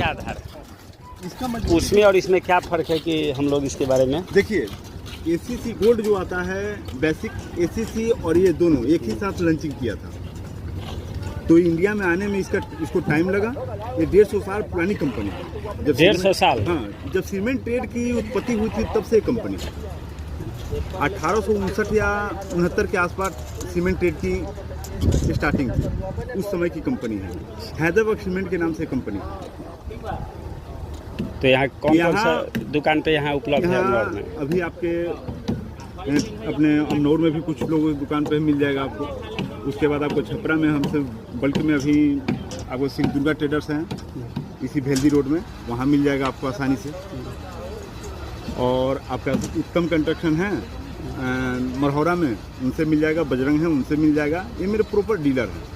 क्या आधार है? इसका मतलब उसमें और इसमें क्या फ़र्क है कि हम लोग इसके बारे में देखिए, एसीसी गोल्ड जो आता है, बेसिक एसीसी और ये दोनों एक ही साथ लॉन्चिंग किया था, तो इंडिया में आने में इसको टाइम लगा। ये 150 साल पुरानी कंपनी है। जब 150 साल? हाँ, जब सीमेंट ट्रेड की उत्पत्ति हुई थी तब से कंपनी 1859 या 69 के आसपास सीमेंट ट्रेड की स्टार्टिंग थी, उस समय की कंपनी है। हैदराबाद सीमेंट के नाम से कंपनी है। तो यहाँ कौन सा दुकान पे यहाँ उपलब्ध है अमनौर में? अभी आपके अपने अमनौर में भी कुछ लोग दुकान पे मिल जाएगा आपको। उसके बाद आपको छपरा में हमसे बल्क में अभी आपको सिंह दुर्गा ट्रेडर्स हैं इसी भेल्दी रोड में, वहाँ मिल जाएगा आपको आसानी से। और आपका उत्तम कंस्ट्रक्शन है मरहौरा में, उनसे मिल जाएगा। बजरंग है, उनसे मिल जाएगा। ये मेरे प्रॉपर डीलर हैं।